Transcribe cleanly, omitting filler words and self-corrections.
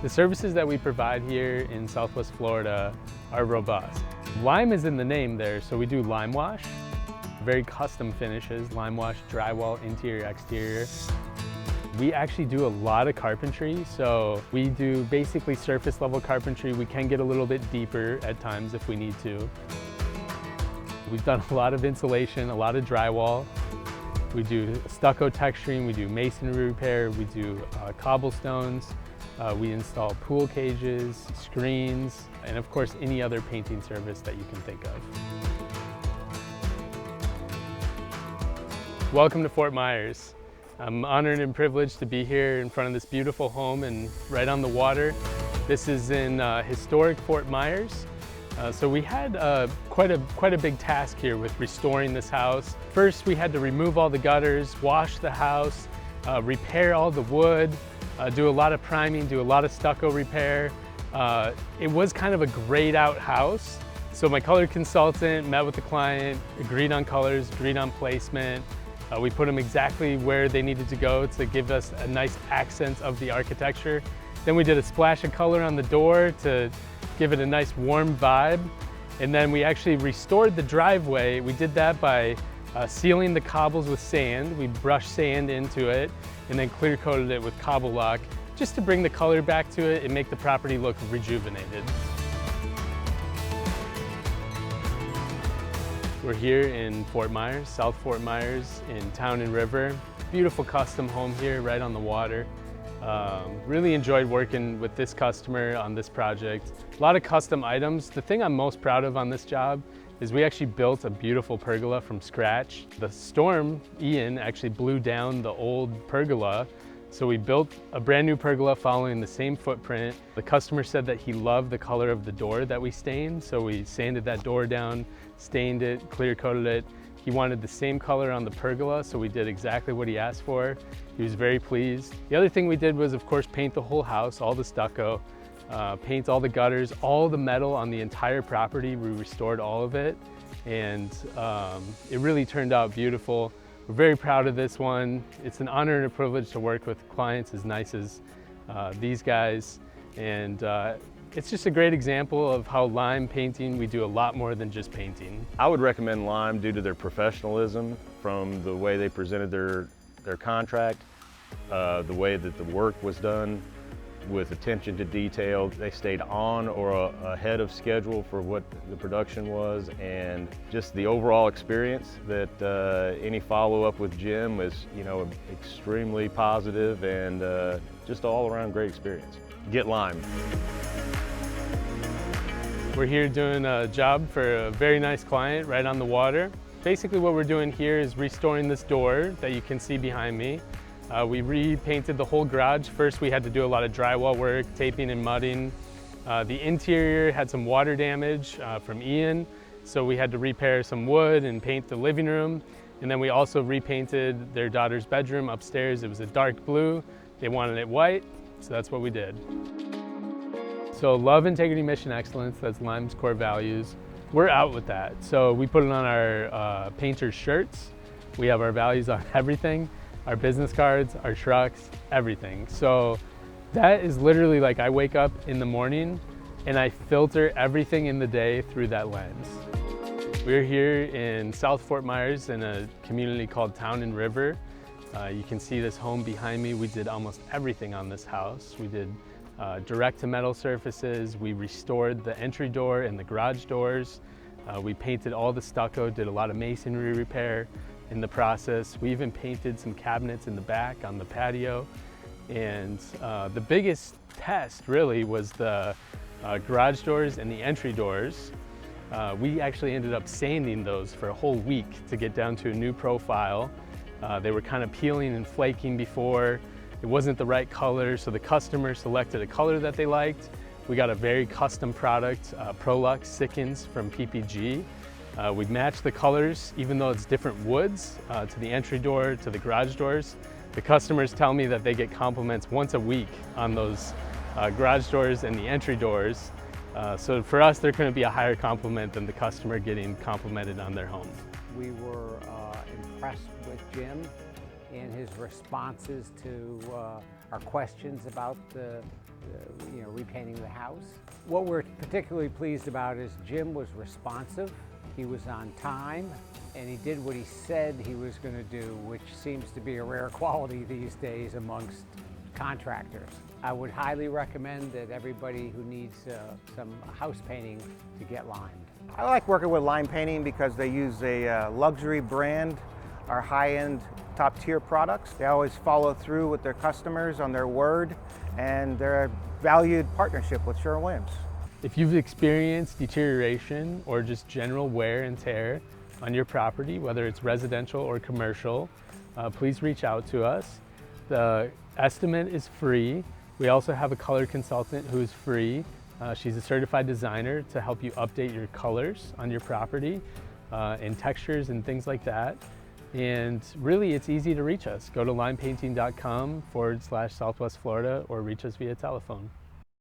The services that we provide here in Southwest Florida are robust. Lime is in the name there, so we do lime wash, very custom finishes, lime wash, drywall, interior, exterior. We actually do a lot of carpentry, so we do basically surface level carpentry. We can get a little bit deeper at times if we need to. We've done a lot of insulation, a lot of drywall. We do stucco texturing, we do masonry repair, we do cobblestones, we install pool cages, screens, and of course any other painting service that you can think of. Welcome to Fort Myers. I'm honored and privileged to be here in front of this beautiful home and right on the water. This is in historic Fort Myers. So we had quite a big task here with restoring this house. First, we had to remove all the gutters, wash the house, repair all the wood, do a lot of priming, do a lot of stucco repair. It was kind of a grayed out house. So my color consultant met with the client, agreed on colors, agreed on placement. We put them exactly where they needed to go to give us a nice accent of the architecture. Then we did a splash of color on the door to give it a nice warm vibe. And then we actually restored the driveway. We did that by sealing the cobbles with sand. We brushed sand into it and then clear coated it with cobble lock just to bring the color back to it and make the property look rejuvenated. We're here in Fort Myers, South Fort Myers in Town and River. Beautiful custom home here right on the water. Really enjoyed working with this customer on this project. A lot of custom items. The thing I'm most proud of on this job is we actually built a beautiful pergola from scratch. The storm, Ian, actually blew down the old pergola. So we built a brand new pergola following the same footprint. The customer said that he loved the color of the door that we stained. So we sanded that door down, stained it, clear coated it. He wanted the same color on the pergola, so we did exactly what he asked for. He was very pleased. The other thing we did was, of course, paint the whole house, all the stucco, paint all the gutters, all the metal on the entire property. We restored all of it, and it really turned out beautiful. We're very proud of this one. It's an honor and a privilege to work with clients as nice as these guys. And it's just a great example of how Lime Painting, we do a lot more than just painting. I would recommend Lime due to their professionalism, from the way they presented their contract, the way that the work was done with attention to detail. They stayed on or ahead of schedule for what the production was, and just the overall experience that any follow-up with Jim was, extremely positive and just all around great experience. Get Lime. We're here doing a job for a very nice client right on the water. Basically what we're doing here is restoring this door that you can see behind me. We repainted the whole garage. First we had to do a lot of drywall work, taping and mudding. The interior had some water damage from Ian, so we had to repair some wood and paint the living room. And then we also repainted their daughter's bedroom upstairs. It was a dark blue. They wanted it white, so that's what we did. So love, integrity, mission, excellence, that's Lime's core values. We're out with that. So we put it on our painter's shirts. We have our values on everything, our business cards, our trucks, everything. So that is literally like I wake up in the morning and I filter everything in the day through that lens. We're here in South Fort Myers in a community called Town and River. You can see this home behind me. We did almost everything on this house. We did direct to metal surfaces. We restored the entry door and the garage doors. We painted all the stucco, did a lot of masonry repair in the process. We even painted some cabinets in the back on the patio. And the biggest test really was the garage doors and the entry doors. We actually ended up sanding those for a whole week to get down to a new profile. They were kind of peeling and flaking before. It wasn't the right color, so the customer selected a color that they liked. We got a very custom product, Prolux Sikkens from PPG. We matched the colors, even though it's different woods, to the entry door, to the garage doors. The customers tell me that they get compliments once a week on those garage doors and the entry doors. So for us, there couldn't be a higher compliment than the customer getting complimented on their home. We were impressed with Jim in his responses to our questions about the repainting the house. What we're particularly pleased about is Jim was responsive, he was on time, and he did what he said he was going to do, which seems to be a rare quality these days amongst contractors. I would highly recommend that everybody who needs some house painting to get Limed. I like working with Lime Painting because they use a luxury brand, our high-end, top-tier products. They always follow through with their customers on their word, and they're a valued partnership with Sherwin-Williams. If you've experienced deterioration or just general wear and tear on your property, whether it's residential or commercial, please reach out to us. The estimate is free. We also have a color consultant who is free. She's a certified designer to help you update your colors on your property and textures and things like that. And really, it's easy to reach us. Go to limepainting.com/Southwest Florida or reach us via telephone.